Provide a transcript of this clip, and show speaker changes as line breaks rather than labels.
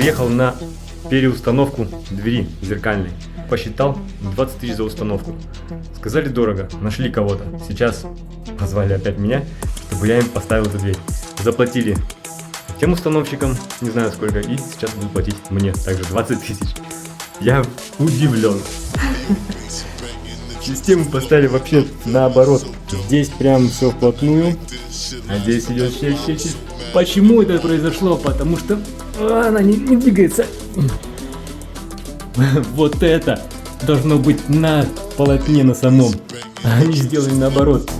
Приехал на переустановку двери зеркальной. Посчитал 20 тысяч за установку. Сказали дорого, нашли кого-то. Сейчас позвали опять меня, чтобы я им поставил эту дверь. Заплатили тем установщикам, не знаю сколько, и сейчас будут платить мне также 20 тысяч. Я удивлен. Систему поставили вообще наоборот. Здесь прям все вплотную, а здесь идет чуть-чуть. Почему это произошло? Потому что она не двигается. Вот это должно быть на полотне на самом. А они сделали наоборот.